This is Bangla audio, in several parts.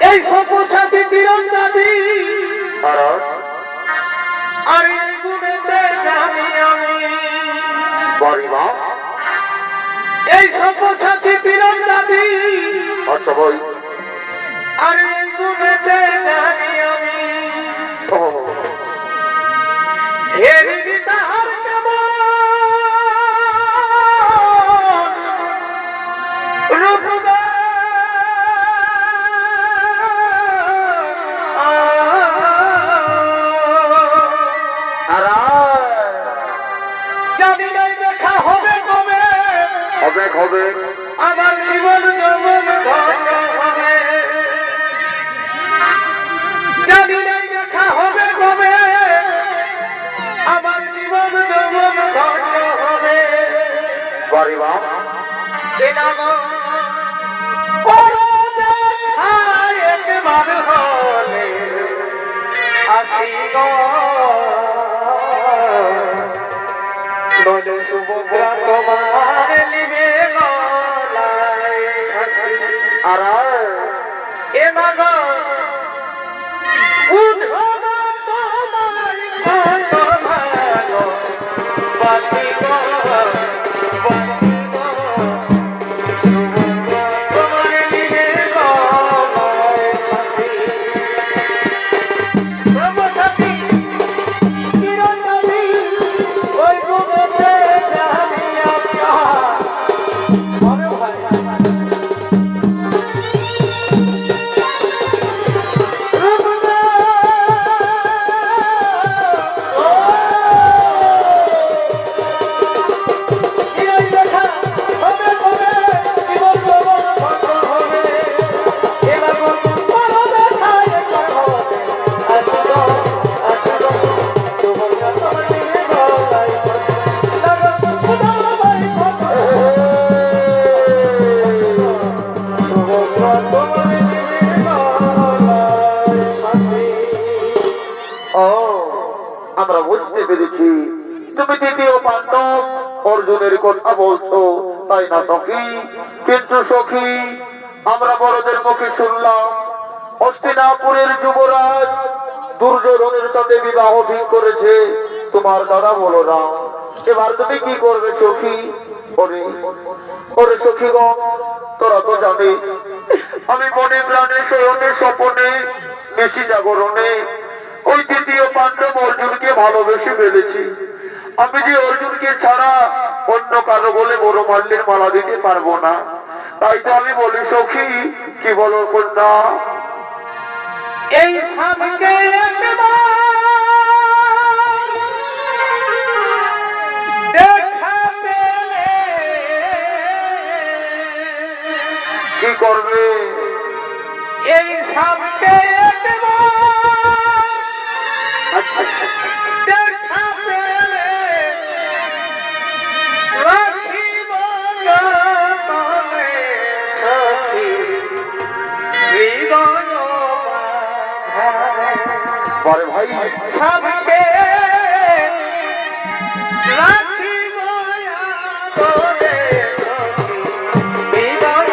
এই সপছাতি তীরন্দাজি আর এই গুণেতে জানি আমি বাড়িমা এই সপছাতি তীরন্দাজি আচ্ছা ভাই আর এই গুণেতে জানি আমি হেরি তাহার কেমন রূপদা জানি নাই দেখা হবে কবে হবে হবে আমার জীবন যৌবন ধন্য হবে জানি নাই দেখা হবে কবে আমার জীবন যৌবন ধন্য হবে বাড়িমা একবার হলে আসি গলে শুভ্রা তোমার নিবে গলায় আর এ মাগ বুঝো না তোমার ভালো বাতি গো আমরা বুঝতে পেরেছি তুমি দ্বিতীয় পাণ্ডব অর্জুনের কথা বলছো তাই না সখী কিন্তু সখী আমরা বড়দের মুখে শুনলাম হস্তিনাপুরের যুবরাজ দুর্যোধনের সাথে বিবাহ ঠিক করেছে তোমার দাদা বলো না এবার তুমি কি করবে সখী ওরে সখীগণ তোরা তো জানিস আমি মনে প্রাণে শয়নে স্বপনে বেশি জাগরণে ওই দ্বিতীয় পাণ্ডব অর্জুনকে ভালোবেসে ফেলেছি আমি যে অর্জুনকে ছাড়া অন্য কারো বলে বড় মাল্যের মালা দিতে পারবো না তাই তো আমি বলি সখী কি বলো কন্যা এই স্বামীকে কি করবে এই স্বামীকে দেখা পেলে রাখিব মনে সখী হৃদয় বলে ভাই স্বামীকে রাখিব মনে সখী হৃদয়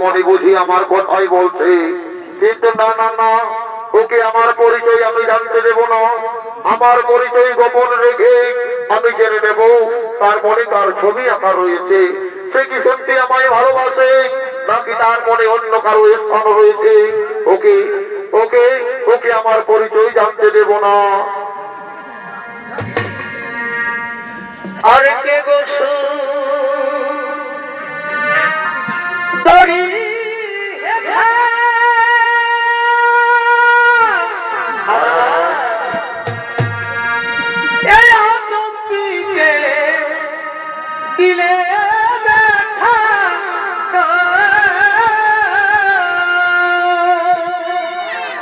মনে বুঝি আমার কথাই বলছে কিন্তু না না না ওকে আমার পরিচয় আমি জানতে দেব না আমার পরিচয় গোপন রেখে আমি জেনে নেব তার মনে তার ছবি আঁকা রয়েছে সে কি সত্যি আমায় ভালোবাসে নাকি তার মনে অন্য কারো স্থান রয়েছে ওকে ওকে ওকে আমার পরিচয় জানতে দেব না আর কে গোসু দিলে দেখা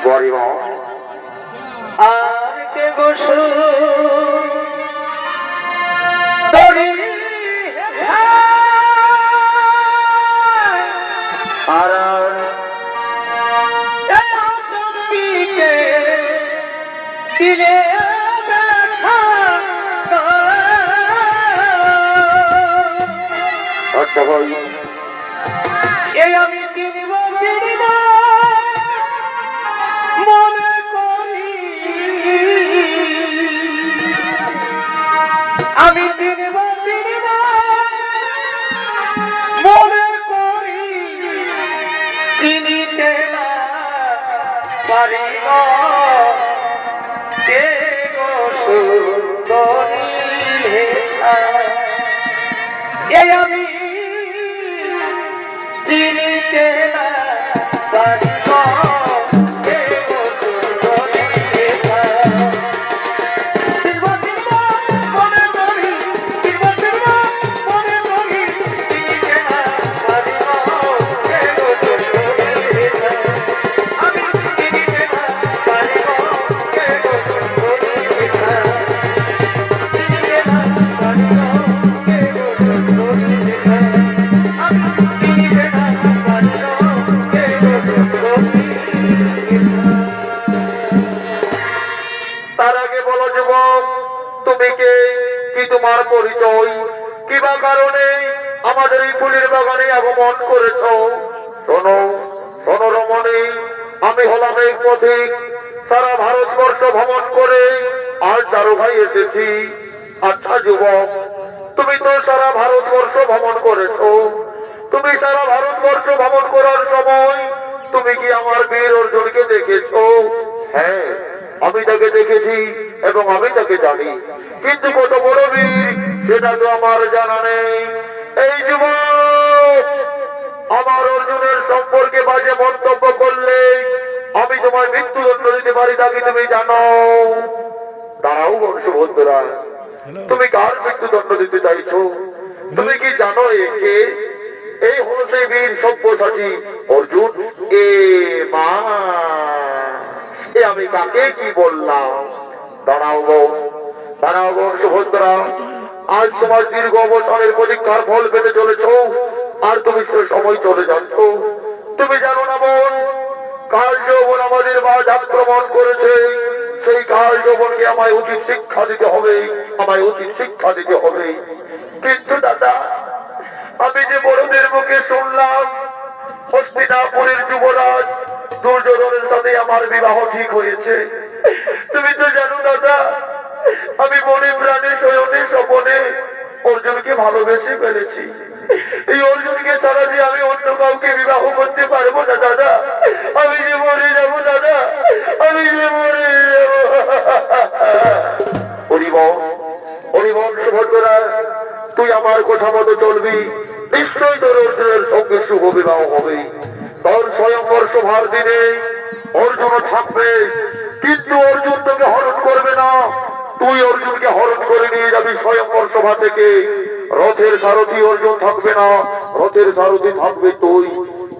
গরিব আর কে গোসল দড়ি আর পিকে দিলে আচ্ছা ভাই এই আমি কিনব মনে করি আমি কিনব মনে করি কিনিতে না পারিব কে গো সুন্দরী লেখা এই আমি চিনিতে না পারিব কে গো সুন্দরী লেখা মনে করি মনে করি চিনিতে না পারিব কে গো সুন্দরী লেখা আমি চিনিতে না পারিব কে গো সুন্দরী লেখা চিনিতে না পারিব কে গো সুন্দরী লেখা আমি চিনিতে না পারিব কে গো সুন্দরী লেখা। তার আগে বলো যুবক তুমি কে, কি তোমার পরিচয়, কিবা কারণে আমাদের এই ফুলের বাগানে আগমন করেছ? শোনো শোনো রমণী, আমি হলাম এই পথিক, সারা ভারতবর্ষ ভ্রমণ করে আজ চারু ভাই এসেছি। আচ্ছা যুবক, তুমি তো সারা ভারতবর্ষ ভ্রমণ করেছো, তুমি সারা ভারতবর্ষ ভ্রমণ করার সময় তুমি কি আমার বীর অর্জুনকে দেখেছো? হ্যাঁ, আমি তাকে দেখেছি এবং আমি তাকে জানি, কিন্তু কত বড় বীর সেটা তো আমার জানা নেই। এই যুবক, আমার অর্জুনের সম্পর্কে বাজে মন্তব্য করলে আমি তোমার মৃত্যুদণ্ড দিতে পারি, তা কি তুমি জানো? দাঁড়াও বংশবন্ধুরা, তুমি কার মৃত্যুদণ্ড দিতে চাইছো? তুমি কি জানো একে? এই হলো সেই বীর সব্যসাচী অর্জুন। এ মা, এ আমি কাকে কি বললাম? দাঁড়াও গো, দাঁড়াও বংশবন্ধুরা, আজ তোমার দীর্ঘ অবসরের পরীক্ষার ফল পেতে চলেছ, আর তুমি সে সময় চলে যাচ্ছ। তুমি জানো না বোন, কাল যৌবন আমাদের মাঝ আক্রমণ করেছে, সেই কাল যৌবনকে আমায় উচিত শিক্ষা দিতে হবে, আমায় উচিত শিক্ষা দিতে হবে। কিন্তু দাদা, আমি যে বড়দের মুখে শুনলাম হস্তিনাপুরের যুবরাজ দুর্যোধনের সাথে আমার বিবাহ ঠিক হয়েছে, তুমি তো জানো দাদা, আমি মনে প্রাণে শয়নে স্বপনে অর্জুনকে ভালোবেসে ফেলেছি। এই অর্জুনকে ছাড়া যে আমি অন্য কাউকে বিবাহ করতে পারবো না দাদা, আমি যে মরে যাবো দাদা, আমি যে মরে যাবো। হরিবল সুভদ্রা, তুই আমার কথা মতো চলবি, নিশ্চয়ই তোর অর্জুনের সঙ্গে শুভ বিবাহ হবে। তোর স্বয়ংবর সভার দিনে অর্জুন থাকবে, কিন্তু অর্জুন তোকে হরণ করবে না, তুই অর্জুনকে হরণ করে নিয়ে যাবি স্বয়ংবর সভা থেকে। রথের সারথি অর্জুন থাকবে না, রথের সারথি থাকবে তুই।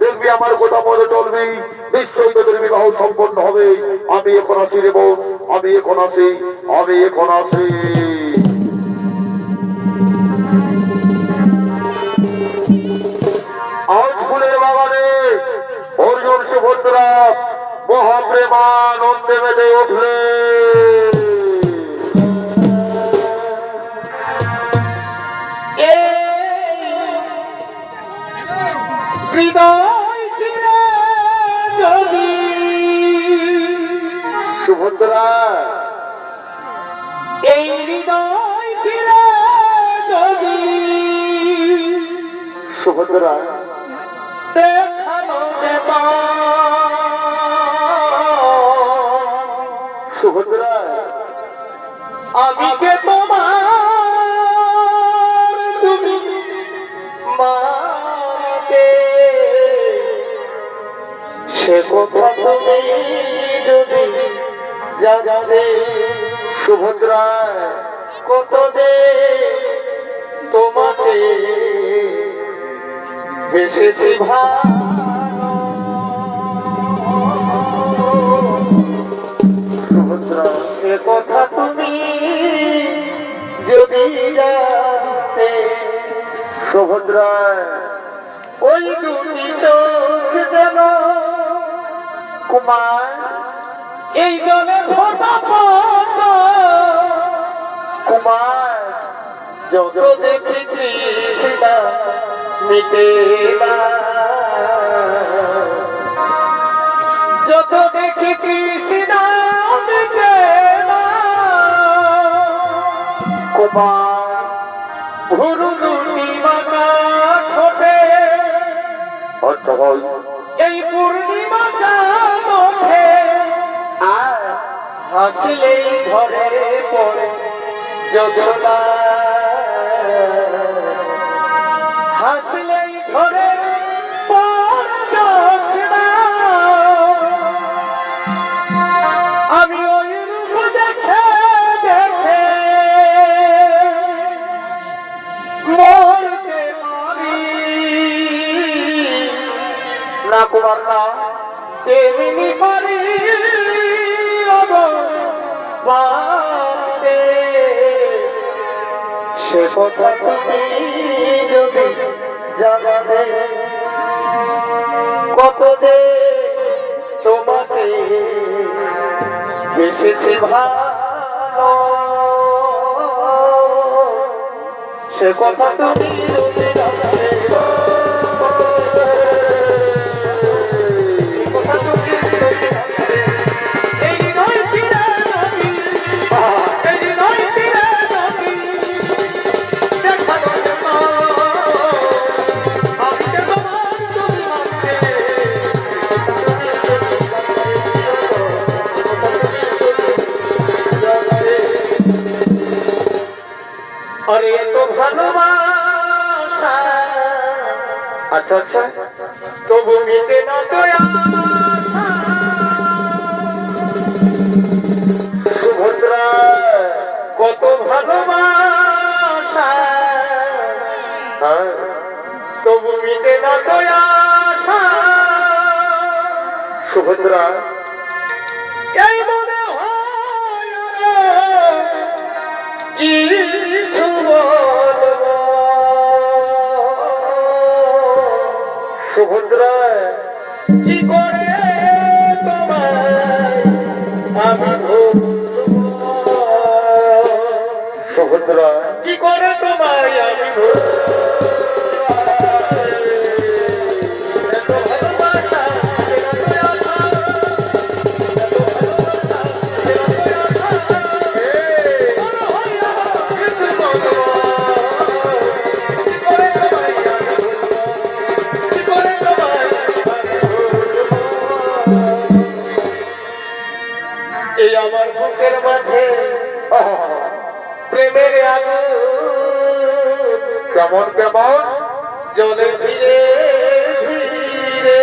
দেখবি আমার কথা মতো চলবি, নিশ্চয়ই তোদের বিবাহ সম্পন্ন হবে। আমি এখন আসি রে বোন, আমি এখন আসি, আমি এখন আসি। আজ ফুলের বাগানে অর্জুন সুভদ্রা মহাপ্রেমানন্দে মেতে উঠলে। হৃদয় ছিঁড়ে যদি সুভদ্রা, এই হৃদয় ছিঁড়ে যদি সুভদ্রা, দেখানো যেত সুভদ্রা, আমি কে তোমার, তুমি মাকে, সে কথা তুমি যদি জানাবে। সুভদ্রা, কত যে তোমাকে বেসেছি ভালো, রাতে সুভদ্রা ওই দুটি চোখ যেন কুমার এই জলে ফোটা ফোটা কুমার যত দেখি তৃষ্ণা মিটে না, যত দেখি তৃষ্ণা মিটে না, কুমার ভুরু দুটি বাঁকা ঠোঁটে আচ্ছা ভাই এই পূর্ণিমা চাঁদ ওঠে, আর হাসলেই ঘরে পড়ে যোজনা, হাসলেই ঘরে পড়ে যোজনা। আমি ওই রূপ দেখে দেখে মরতে পারি, না কুমার না তেমনি পারি বাঁচতে। সে কথা তুমি যদি জানাবে, কত দে তোমাকে বেসেছি ভালো, সে কথা তুমি যদি জানাবে, আরে এত ভালোবাসা আচ্ছা আচ্ছা তবু মিটে না দয়া, সুভদ্রা কত ভালোবাসা হ্যাঁ তবু মিটে না দয়া, সুভদ্রা এই মনে হয় কিছু বলবো, সুভদ্রা কি করে তোমায় আমি ভুলবো, সুভদ্রা কি করে তোমায় আমি ভুলবো। এত ভালোবাসা, এত আশা, এত ভালোবাসা, এত আশা, বড় হইয়া কিছু বলবো, কি করে তোমায় আমি ভুলবো, কি করে তোমায় আমি ভুলবো। এই আমার বুকের মাঝে প্রেমের আগুন কেমন কেমন জলে ধীরে ধীরে,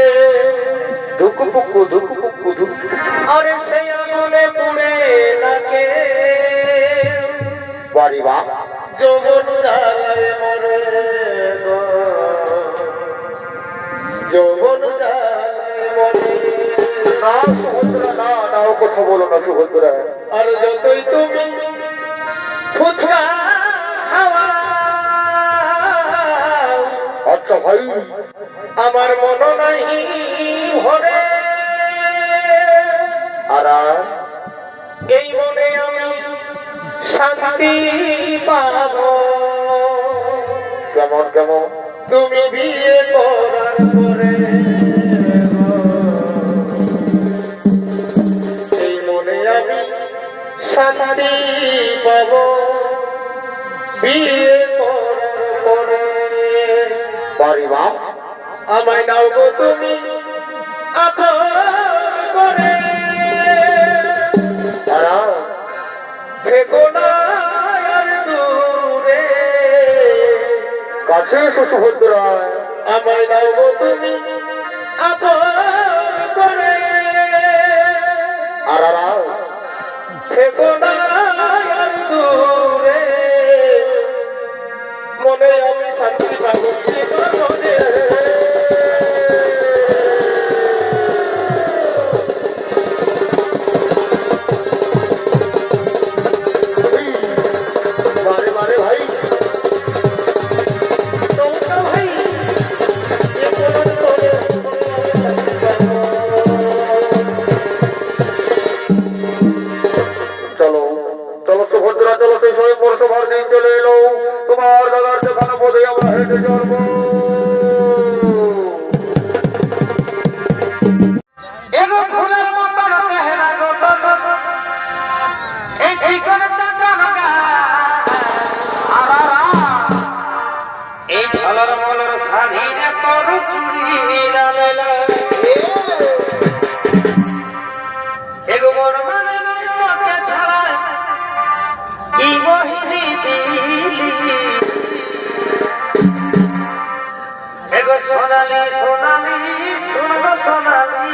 ধুকুপুকু ধুকুপুকু ধুকু আরে সেই আগুনে পুড়ে লাগে বাড়ি বা যৌবন জ্বালায় মরে গো, যৌবন জ্বালায় মরে। না সুভদ্রা না না ও কথা বলো না সুভদ্রা আর যতই তুমি ফুচকা খাওয়া, আচ্ছা ভাই আমার মন নাই ভরে, আর এই মনে আমি শান্তি পাব, কেমন কেমন তুমি বিয়ে করার পরে, এই মনে আমি শান্তি পাব বিয়ে করার পরে। বাড়ি বা আমায় নাও গো তুমি আপন করে, আর থেকো না আর দূরে, কাছে এসো সুভদ্রা আমায় নাও গো তুমি আপন করে, আর থেকো না আর দূরে, মনে আমি শান্তি পাবো কি করে। বারে বারে ভাই কোন চাকর এই ঢলর মলর স্বাধীনে তোর চুরি রামেলা এগো বড় মানে নাই তোকে ছাড়া কি বহিনী দিলি এগো সোনালি সোনালি শুনব সোনালি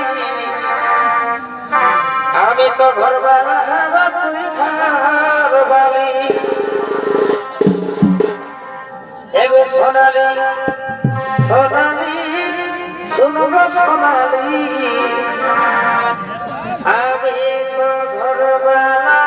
আমি তো ঘরবালা হাবা তুই ঘর বালি এগো সোনালি সোনালি শুনব সোনালি আমি তো ঘরবালা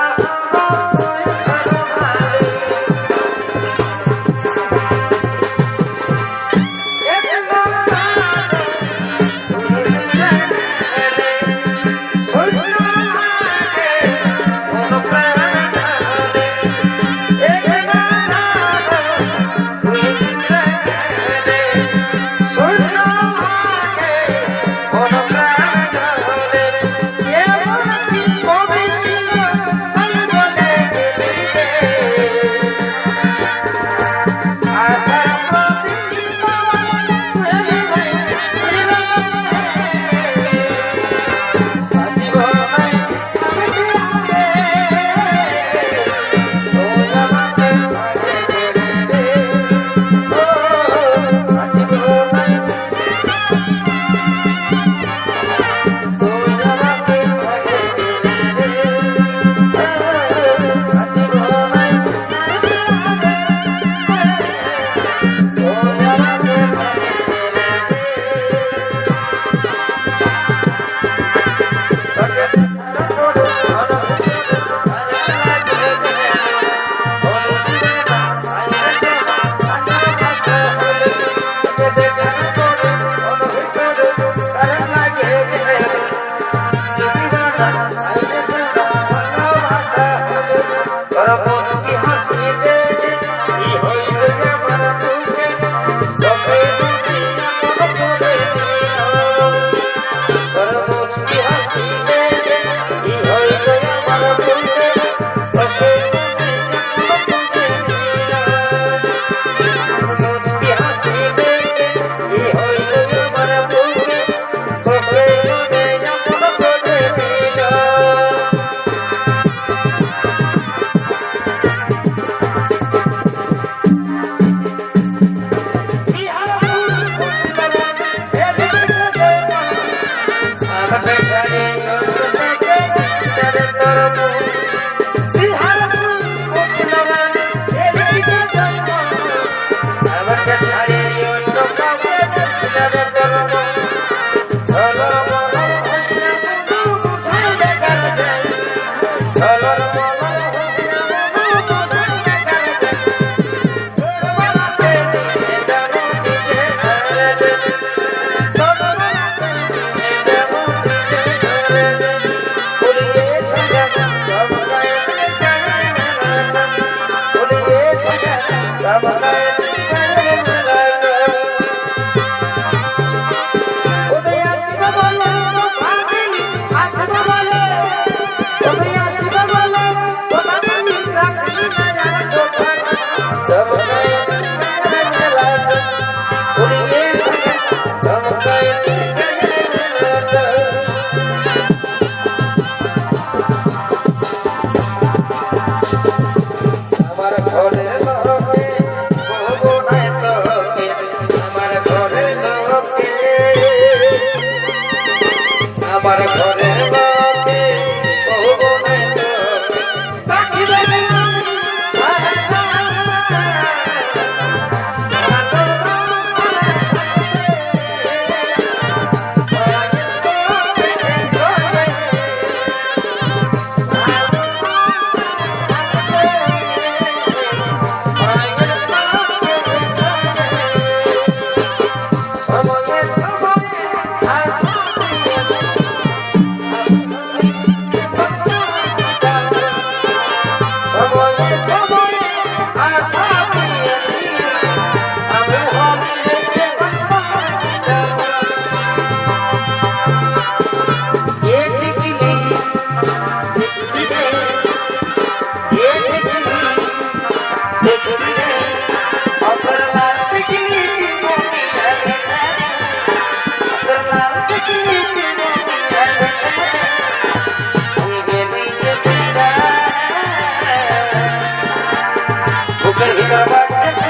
বুকের ভিতর বাজছে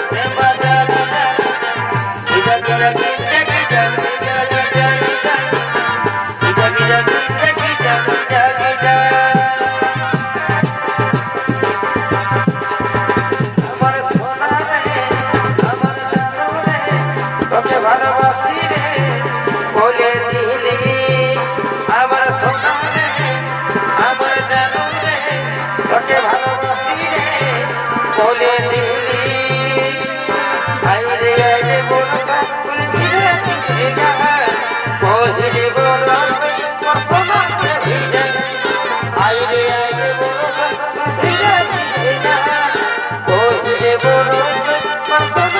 প্রেম বাজার Giza Giza Giza Giza Giza Giza Giza Giza Giza Giza Giza Giza আমার সোনা রে আমার জানো রে তোকে ভালোবাসি রে বলে দিলি আমার সোনা রে আমার জানো রে তোকে ভালোবাসি রে বলে দিলি আইরে আইরে বলো কাকুল ছিড়ে দিলে কহিলে বলো তোর সোনা ভিজে আইরে আইরে বলো কাকুল ছিড়ে দিলে কহিলে বলো তোর সোনা